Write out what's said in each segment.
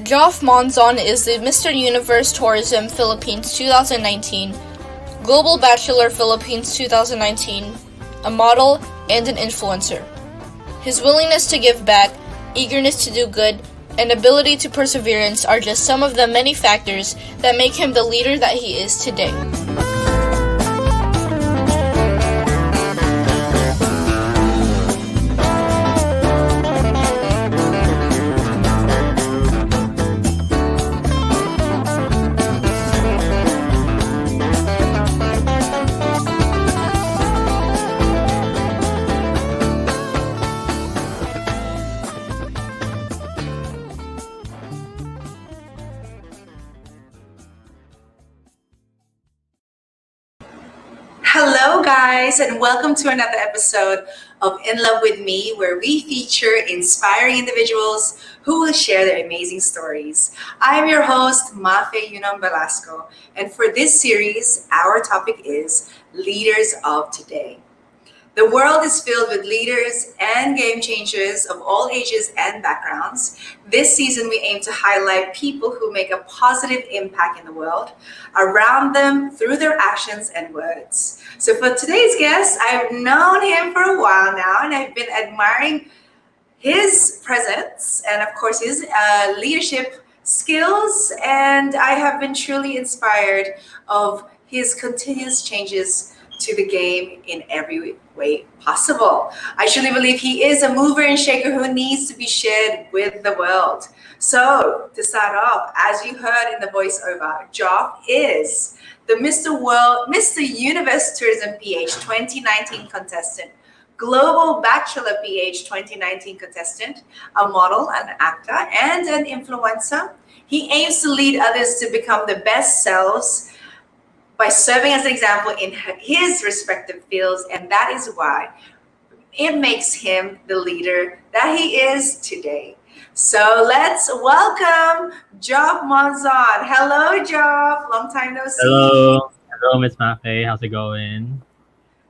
Jeoff Monzon is the Mr. Universe Tourism Philippines 2019, Global Bachelor Philippines 2019, a model, and an influencer. His willingness to give back, eagerness to do good, and ability to perseverance are just some of the many factors that make him the leader that he is today. Hello, guys, and welcome to another episode of In Love with Me, where we feature inspiring individuals who will share their amazing stories. I'm your host, Mafae Velasco, and for this series, our topic is Leaders of Today. The world is filled with leaders and game changers of all ages and backgrounds. This season, we aim to highlight people who make a positive impact in the world around them through their actions and words. So for today's guest, I've known him for a while now, and I've been admiring his presence and, of course, his leadership skills. And I have been truly inspired of his continuous changes to the game in every way possible. I truly believe he is a mover and shaker who needs to be shared with the world. So to start off, as you heard in the voiceover, Jeoff is the Mr. Universe Tourism PH 2019 contestant, Global Bachelor PH 2019 contestant, a model, an actor, and an influencer. He aims to lead others to become the best selves by serving as an example in his respective fields, and that is why it makes him the leader that he is today. So let's welcome Jeoff Monzon. Hello, Jeoff. Long time no see. Hello, Miss Mafae. How's it going?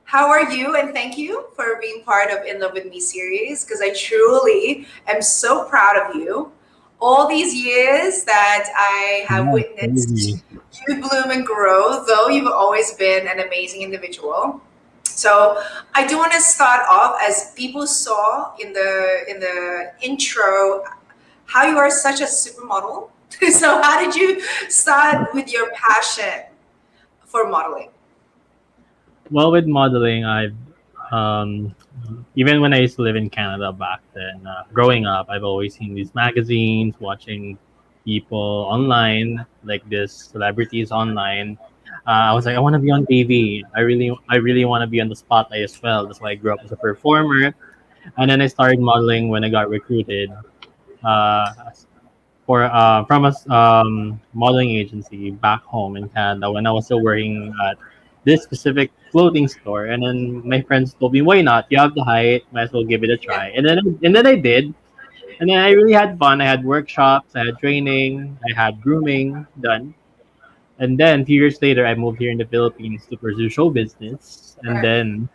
How are you? And thank you for being part of In Love With Me series, because I truly am so proud of you. All these years that I have witnessed you bloom and grow, though you've always been an amazing individual. So I do want to start off, as people saw in the intro, how you are such a supermodel. So how did you start with your passion for modeling? Well, with modeling, I've even when I used to live in Canada back then, growing up, I've always seen these magazines, watching people online, like this celebrities online. I was like, I want to be on TV. I really want to be on the spotlight as well. That's why I grew up as a performer, and then I started modeling when I got recruited uh, from a modeling agency back home in Canada when I was still working at this specific clothing store. And then my friends told me, why not? You have the height, might as well give it a try. And then I did. And then I really had fun. I had workshops, I had training, I had grooming done. And then a few years later, I moved here in the Philippines to pursue show business. And then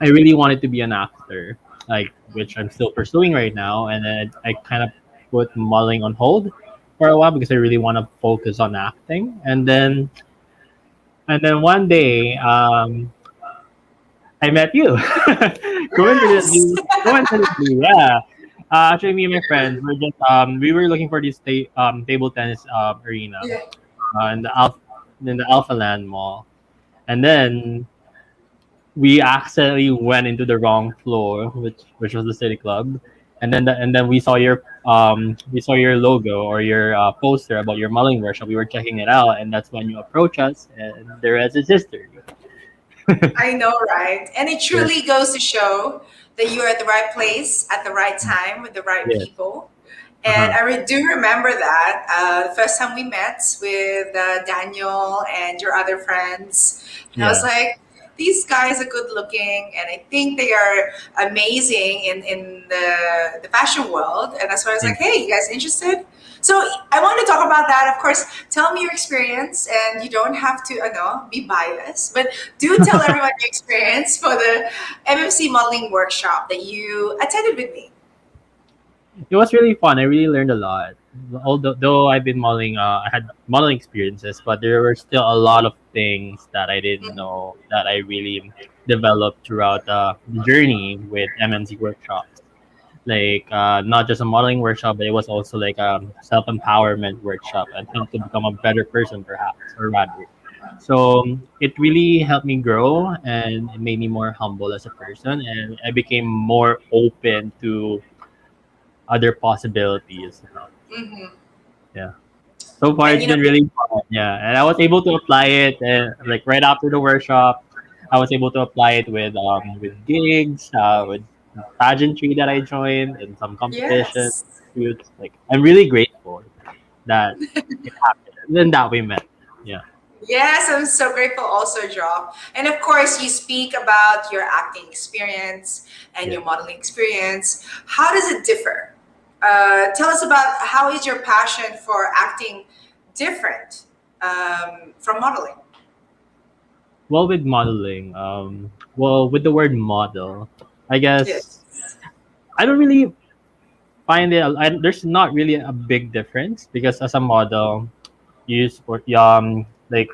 I really wanted to be an actor, like which I'm still pursuing right now. And then I kind of put modeling on hold for a while because I really want to focus on acting. And then one day, I met you. Yes. Coincidentally, yeah. Actually, me and my friends we were looking for this table tennis arena Yeah. in the Alpha Land Mall, and then we accidentally went into the wrong floor, which was the City Club, and then we saw your logo or your poster about your modeling workshop. We were checking it out, and that's when you approached us, and the rest is history. I know, right? And it Yes, truly goes to show that you're at the right place at the right time with the right yes, people. And Uh-huh. do remember that the first time we met with Daniel and your other friends, and I was Yeah. like, these guys are good looking, and I think they are amazing in the fashion world. And that's why I was like, Mm. hey, you guys interested? So I want to talk about that. Of course, tell me your experience, and you don't have to, be biased, but do tell everyone your experience for the MMC modeling workshop that you attended with me. It was really fun. I really learned a lot. Although though I've been modeling, I had modeling experiences, but there were still a lot of things that I didn't know that I really developed throughout the journey with MNC workshops. Like not just a modeling workshop, but it was also like a self empowerment workshop and how to become a better person, perhaps, or rather. So it really helped me grow and it made me more humble as a person, and I became more open to other possibilities. Hmm. Yeah. So far, And it's been really fun. Yeah, and I was able to apply it, like right after the workshop. I was able to apply it with gigs, with pageantry that I joined, and some competition yes. shoots. Like I'm really grateful that it happened, and then that we met. Yeah. Yes, I'm so grateful also, Jeoff. And of course, you speak about your acting experience and Yeah. your modeling experience. How does it differ? Tell us about how is your passion for acting different from modeling? Well, with modeling, well, with the word model, I guess Yes. I don't really find it. There's not really a big difference because as a model, you support like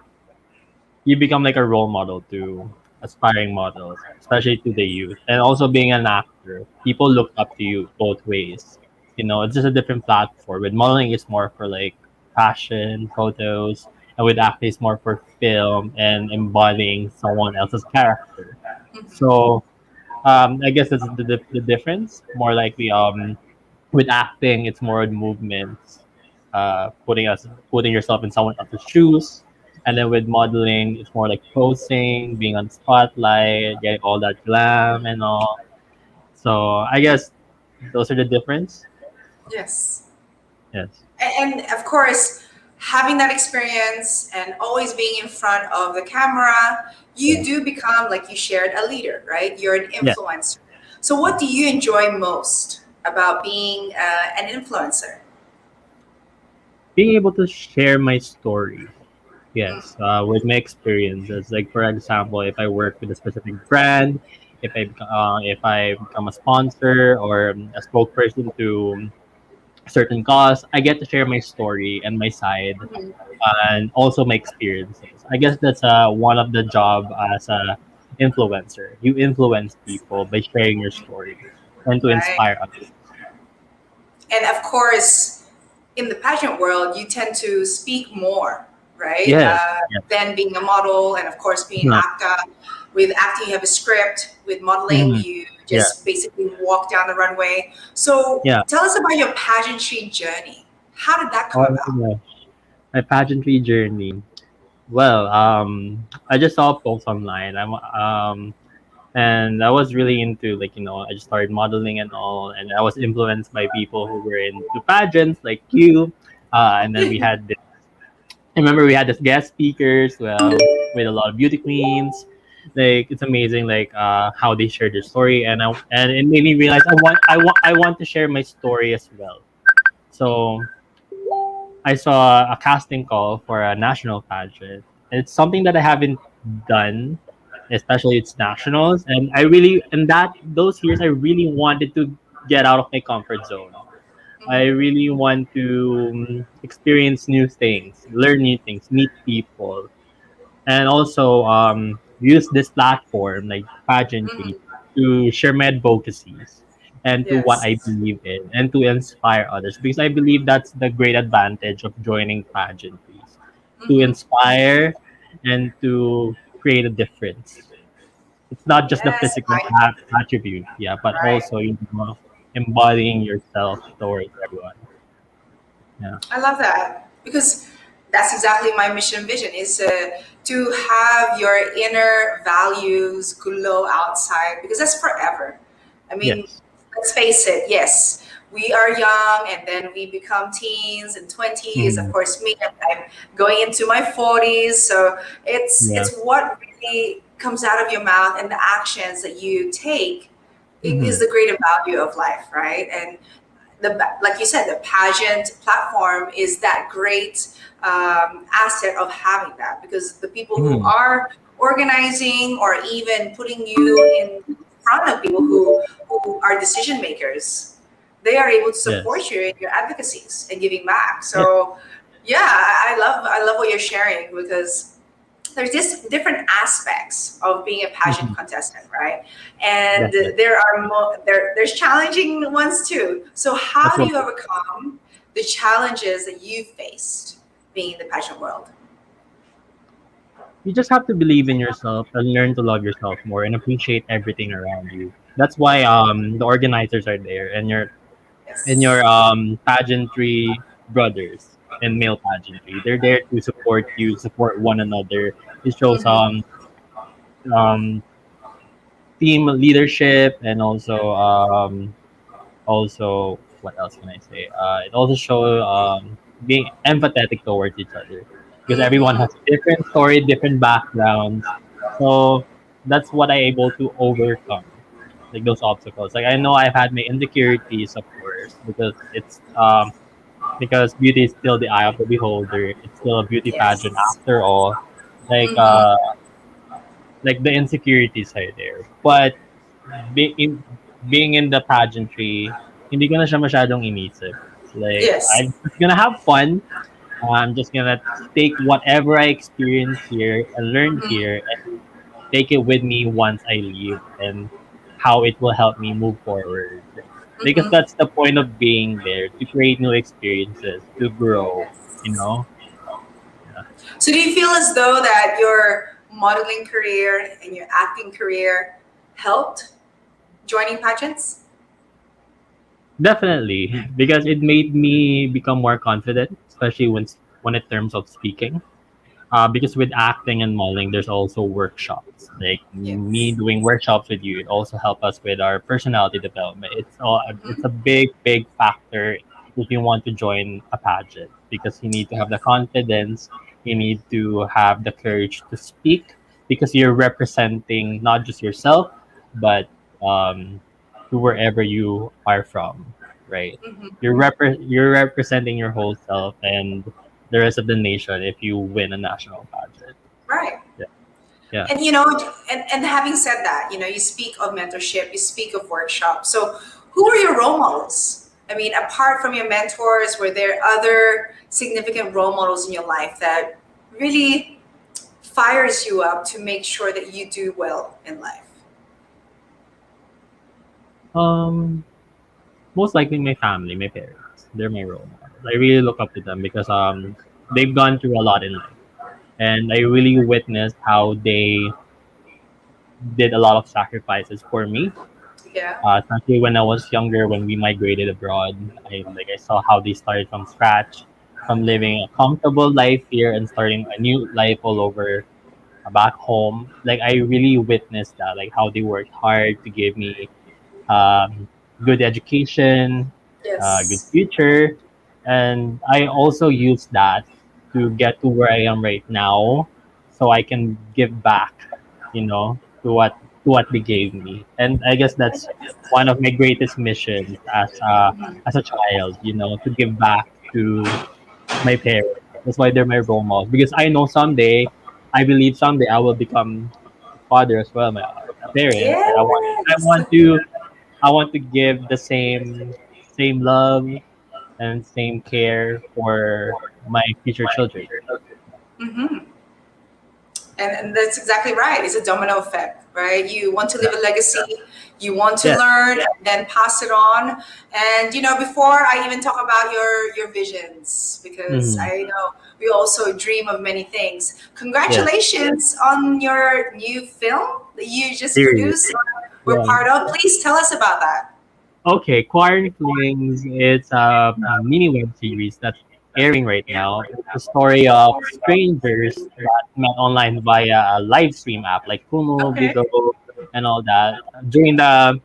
you become like a role model to aspiring models, especially to the youth. And also being an actor, people look up to you both ways. It's just a different platform. With modeling, it's more for like fashion, photos, and with acting, it's more for film and embodying someone else's character. So I guess that's the difference. More likely, with acting, it's more movements, putting yourself in someone else's shoes, and then with modeling, it's more like posing, being on the spotlight, getting all that glam and all. So I guess those are the difference. Yes. Yes. And of course, having that experience and always being in front of the camera, you Yeah. do become, like you shared, a leader, right? You're an Yeah. influencer. So, what do you enjoy most about being an influencer? Being able to share my story. Yes, Mm. with my experiences. Like for example, if I work with a specific brand, if I become a sponsor or a spokesperson to a certain cause, I get to share my story and my side, and also my experiences. I guess that's one of the job as a influencer. You influence people by sharing your story and to Right. inspire others. And of course, in the pageant world, you tend to speak more, right? Yes. Yes. Than being a model, and of course, being an Uh, actor. With acting, you have a script. With modeling, mhm. you Yeah. just basically walk down the runway. So, Yeah. tell us about your pageantry journey. How did that come Oh about? my gosh. My pageantry journey. Well, I just saw a post online. And I was really into like I just started modeling and all, and I was influenced by people who were into pageants like you. And then I remember we had this guest speakers, well, with a lot of beauty queens. Like it's amazing, like how they shared their story, and it made me realize I want to share my story as well. So I saw a casting call for a national pageant. It's something that I haven't done, especially it's nationals. And I really, in that those years, I really wanted to get out of my comfort zone. I Mhm. really want to experience new things, learn new things, meet people, and also use this platform like pageantry Mhm. to share my advocacies and to what I Yes. believe in and to inspire others because I believe that's the great advantage of joining pageantries to Mhm. inspire and to create a difference. It's not just the Yes. physical attribute, yeah, but Right. also embodying yourself towards everyone. Yeah. I love that because that's exactly my mission and vision is to have your inner values glow outside because that's forever. I mean, Yes. let's face it, yes, we are young and then we become teens and 20s. Of Mhm. course, me, I'm going into my 40s. So Yeah. it's what really comes out of your mouth and the actions that you take is Mhm. the greater value of life, right? And like you said, the pageant platform is that great asset of having that, because the people who Mhm. are organizing or even putting you in front of people who are decision makers, they are able to Yes. support you in your advocacies and giving back. Yeah. So yeah, I love what you're sharing, because there's just different aspects of being a pageant Mhm. contestant, right? And Definitely. there's challenging ones too. So how do you Absolutely. overcome the challenges that you faced being in the pageant world? You just have to believe in yourself and learn to love yourself more and appreciate everything around you. That's why the organizers are there, and your Yes. pageantry brothers and male pageantry. They're there to support you, support one another. It shows Mm-hmm. um team leadership, and also what else can I say? It also shows being empathetic towards each other, because everyone Mm-hmm. has different story, different backgrounds. So that's what I able to overcome, like those obstacles. Like I know I've had my insecurities, of course, because beauty is still the eye of the beholder. It's still a beauty pageant Yes. after all. Like Mm-hmm. like the insecurities are there. But being in the pageantry, hindi ko na siya masyadong inisip. Like, Yes. I'm just gonna have fun. I'm just gonna take whatever I experience here and learn Mm-hmm. here and take it with me once I leave, and how it will help me move forward. Because Mm-hmm. that's the point of being there, to create new experiences, to grow, you Yes. know? Yeah. So do you feel as though that your modeling career and your acting career helped joining pageants? Definitely, because it made me become more confident, especially when in terms of speaking. Because with acting and modeling, there's also workshops. Like me Yes. doing workshops with you, it also help us with our personality development. It's a big factor if you want to join a pageant, because you need to have the confidence, you need to have the courage to speak, because you're representing not just yourself, but um, to wherever you are from, right? Mm-hmm. You're representing your whole self and the rest of the nation if you win a national pageant. Right. Yeah. Yeah. And and having said that, you speak of mentorship, you speak of workshops. So who are your role models? I mean, apart from your mentors, were there other significant role models in your life that really fires you up to make sure that you do well in life? Um, Most likely my family, my parents. They're my role models. I really look up to them because they've gone through a lot in life, and I really witnessed how they did a lot of sacrifices for me. Yeah. Especially when I was younger, when we migrated abroad, I saw how they started from scratch, from living a comfortable life here and starting a new life all over back home. Like I really witnessed that, like how they worked hard to give me um, good education, good Yes. future, and I also use that to get to where I am right now, so I can give back, to what they gave me. And I guess that's one of my greatest missions as a child, to give back to my parents. That's why they're my role models, because I know someday, I believe someday I will become a father as well, a parent, and Yes. I want to give the same love and same care for my future children. Hmm. And that's exactly right. It's a domino effect, right? You want to Yeah. leave a legacy, you want to Yeah. learn, and then pass it on. And before I even talk about your visions, because Hmm. I know we also dream of many things. Yes. Congratulations on your new film that you just Series. produced. We're Yeah. part of. Please tell us about that. Okay, Quarry Flings, it's a mini web series that's airing right now. It's a story of strangers that met online via a live stream app like Kumu, Okay. Bigo, and all that during the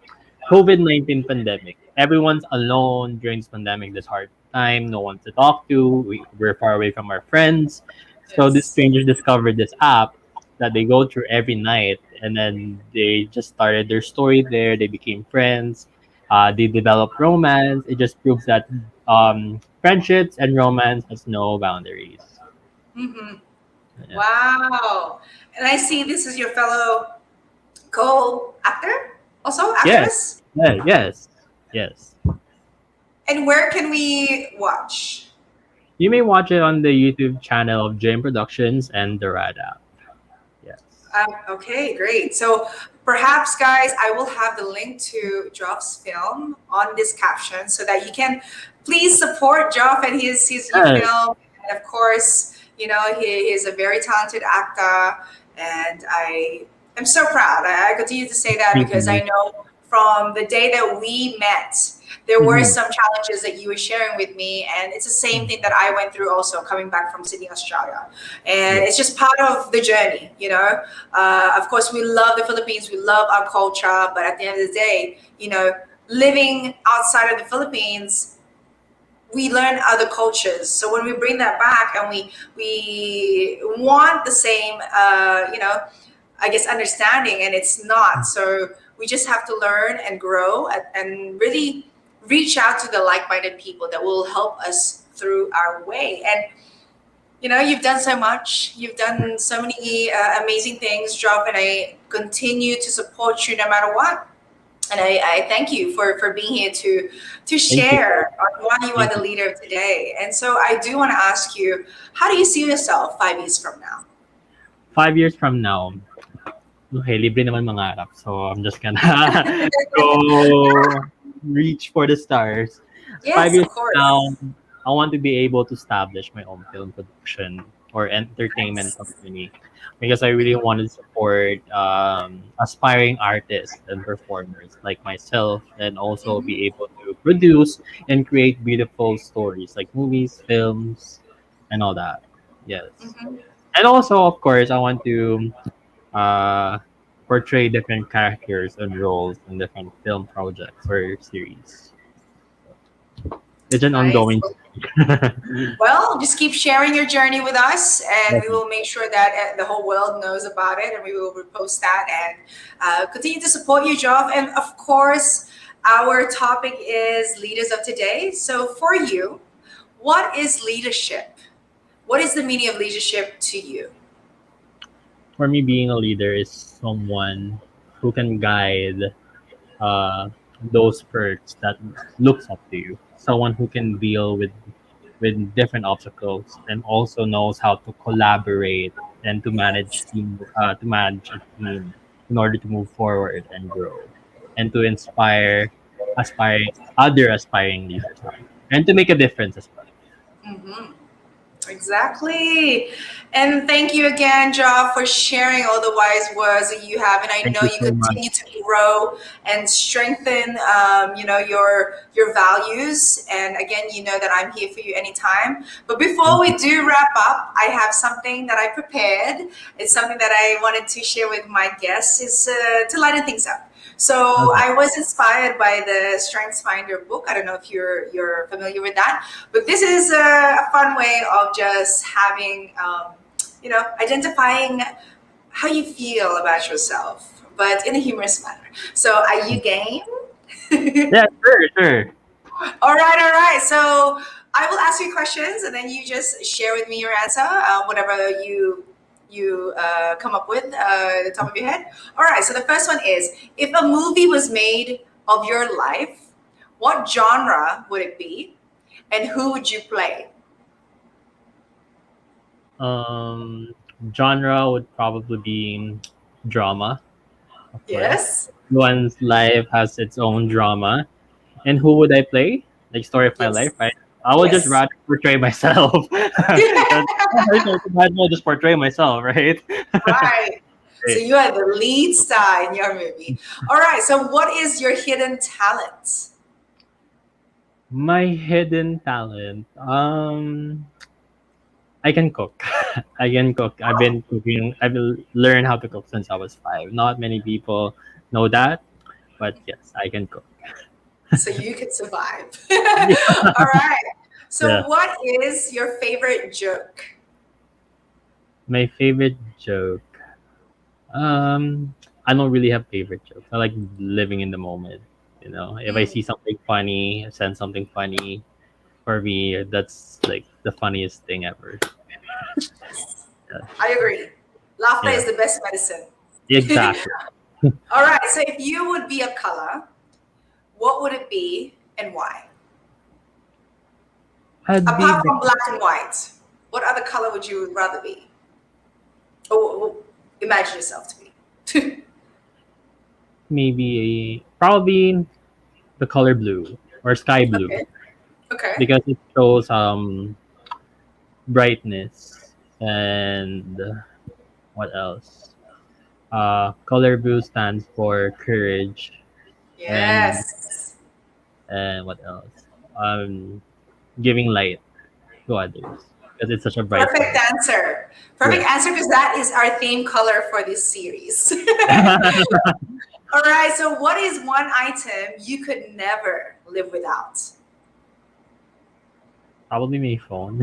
COVID-19 pandemic. everyone's alone during this pandemic, this hard time, no one to talk to. We're far away from our friends. So these Yes. strangers discovered this app that they go through every night, and then they just started their story there. They became friends. They developed romance. It just proves that friendships and romance has no boundaries. Mm-hmm. Yeah. Wow. And I see this is your fellow co-actor, also Yes. actress. Yeah, yes. Yes. And where can we watch? You may watch it on the YouTube channel of Jam Productions and the Rad app. Yes. Okay, great. So perhaps, guys, I will have the link to Jeoff's film on this caption so that you can please support Jeoff and his new Yes. film. And of course, he is a very talented actor, and I am so proud. I continue to say that Thank because I you. know from the day that we met, there were Mhm. some challenges that you were sharing with me, and it's the same thing that I went through also coming back from Sydney, Australia. And Yeah. it's just part of the journey. Of course, we love the Philippines, we love our culture, but at the end of the day, living outside of the Philippines, we learn other cultures. So when we bring that back and we want the same, I guess understanding, and it's not. So we just have to learn and grow and really reach out to the like-minded people that will help us through our way. And you've done so much. You've done so many amazing things, Jeoff, and I continue to support you no matter what. And I thank you for being here to Thank you. share on why you are Thank the you. leader of today. And so I do want to ask you, how do you see yourself 5 years from now? 5 years from now, okay, libre naman mangarap. So I'm just gonna go reach for the stars. five Yes, years of from now, course. I want to be able to establish my own film production or entertainment Nice. company because I really want to support aspiring artists and performers like myself, and also Hmm. be able to produce and create beautiful stories like movies, films, and all that. Yes. Hmm. And also, of course, I want to uh, portray different characters and roles in different film projects or series. It's an Nice. ongoing. Well, just keep sharing your journey with us, and we will make sure that the whole world knows about it, and we will repost that and continue to support you, Jeff. And of course, our topic is leaders of today. So, for you, what is leadership? What is the meaning of leadership to you? For me, being a leader is someone who can guide uh, those perks that looks up to you. Someone who can deal with different obstacles and also knows how to collaborate and Yes. to manage a team in order to move forward and grow, and to inspire aspiring other aspiring leaders and to make a difference as well. Hmm. Exactly. And thank you again, Jeff, for sharing all the wise words that you have. And I Thank know you you so much. continue to grow and strengthen, your values. And again, you know that I'm here for you anytime. But before Thank we you. do wrap up, I have something that I prepared. It's something that I wanted to share with my guests is to lighten things up. So Okay. I was inspired by the Strengths Finder book. I don't know if you're familiar with that, but this is a fun way of just having, identifying how you feel about yourself, but in a humorous manner. So, are you game? Yeah, sure, sure. All right. So, I will ask you questions, and then you just share with me your answer, whatever you come up with at the top of your head. All right. So, the first one is: if a movie was made of your life, what genre would it be, and who would you play? Um, Genre would probably be drama, of course. Yes. One's life has its own drama. And who would I play? Like story of my Yes. life, right? I would just Yes. rather portray myself. 'Cause I might as well just portray myself, right? Right. So Right. you are the lead star in your movie. All right. So what is your hidden talent? My hidden talent. I can cook. I can cook. I've Oh, been cooking. I've learned how to cook since I was 5. Not many people know that, but yes, I can cook. so you can survive. All right. So, Yeah. what is your favorite joke? My favorite joke. I don't really have favorite jokes. I like living in the moment. You know, if I Mm, see something funny, send something funny. For me, that's like the funniest thing ever. Yeah. I agree. Laughter Yeah. is the best medicine. Exactly. All right. So, if you would be a color, what would it be and why? I'd be Apart the from black and white, what other color would you rather be? Or imagine yourself to be? maybe probably the color blue or sky blue Okay. Okay. because it shows brightness and what else? Color blue stands for courage and Yes. what else? Um, giving light to others because it's such a bright Perfect color. answer. Perfect Yeah. answer because that is our theme color for this series. All right. So, what is one item you could never live without? Probably my phone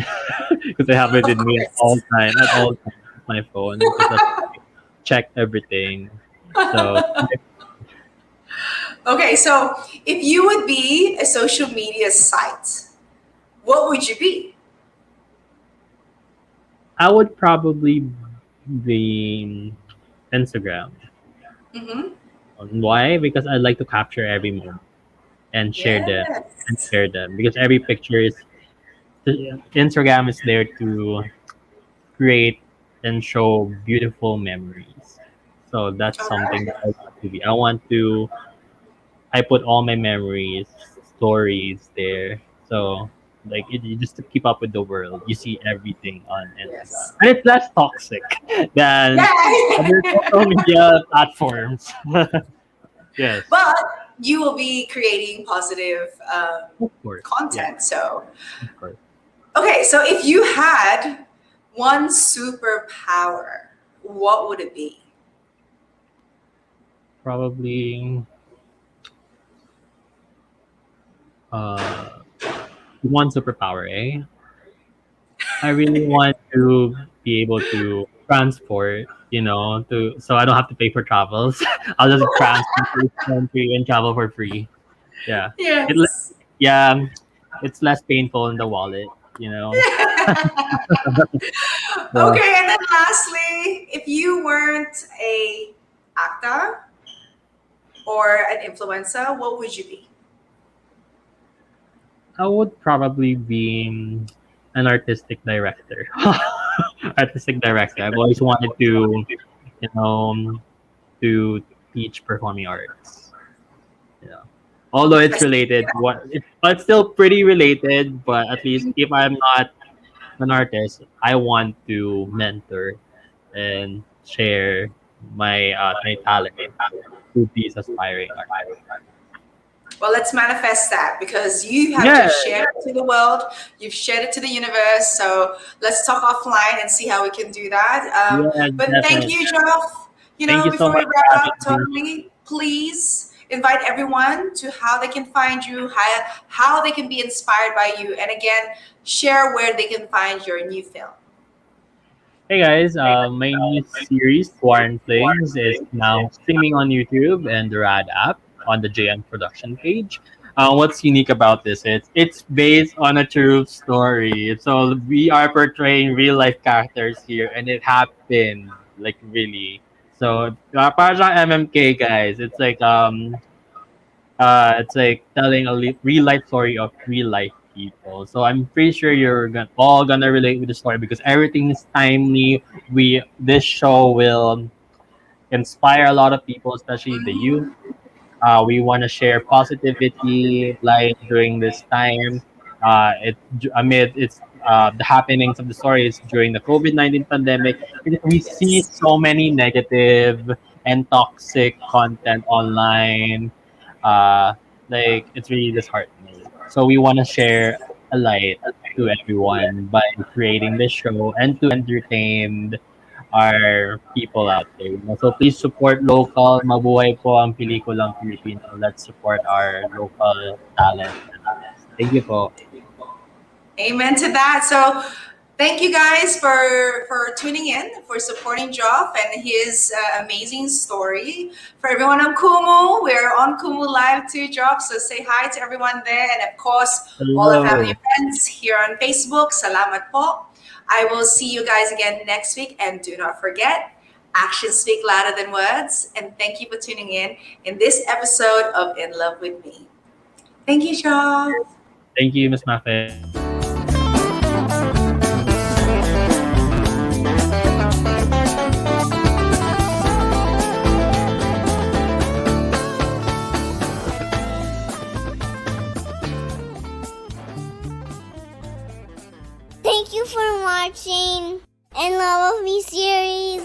because I have it Of with me course. at all times. My phone because that's check everything. So Okay. So, if you would be a social media site, what would you be? I would probably be Instagram. Mm-hmm. Why? Because I like to capture every moment and Yes. share them because every picture is Instagram is there to create and show beautiful memories. So that's All something that right. I want to be. I put all my memories, stories there. So like you just to keep up with the world, you see everything on Instagram, Yes. and it's less toxic than other Yay! social media platforms. Yes, But you will be creating positive of course. Yeah, content. So, of course. okay, so if you had one superpower, what would it be? Probably uh one superpower, eh? I really want to be able to transport, to so I don't have to pay for travels. I'll just transport to each country and travel for free. Yeah. It le- Yes. yeah, it's less painful in the wallet. So Okay, and then lastly, if you weren't a actor or an influencer, what would you be? I would probably be an artistic director. Artistic director. I've always wanted you know, to teach performing arts. Yeah. Although I it's see related, that. it's still pretty related. But at least if I'm not an artist, I want to mentor and share my talent to these aspiring artists. Well, let's manifest that because you have Yeah, just shared it to the world, you've shared it to the universe. So let's talk offline and see how we can do that. yeah, But thank definitely. you, Jeoff. Thank you so Before we much wrap for up, having me. totally, please invite everyone to how they can find you, how they can be inspired by you, and again, share where they can find your new film. Hey guys, my new series, Foreign Flings, is now streaming on YouTube and the Rad app on the JM production page. What's unique about this? It's based on a true story. So we are portraying real life characters here, and it happened like really. So para siyang MMK guys. It's like telling a real life story of real life people. So I'm pretty sure all gonna relate with the story because everything is timely. This show will inspire a lot of people, especially the youth. We want to share positivity, light during this time. Amid the happenings of the stories during the COVID-19 pandemic, we see Yes. so many negative and toxic content online. Uh, like it's really disheartening. So we want to share a light to everyone by creating this show and to entertain our people out there. So please support local. Mabuhay po ang pelikulang Pilipino. Let's support our local talent and artists. Thank you po. Amen to that. So thank you guys for tuning in, for supporting Jeoff and his amazing story. For everyone on Kumu, we're on Kumu Live too, Jeoff. So say hi to everyone there. And of course, all the family Hello. and friends here on Facebook. Salamat po. I will see you guys again next week. And do not forget, actions speak louder than words. And thank you for tuning in this episode of In Love With Me. Thank you, Jeoff. Thank you, Miss Mafae. Thank you for watching In Love With Me series.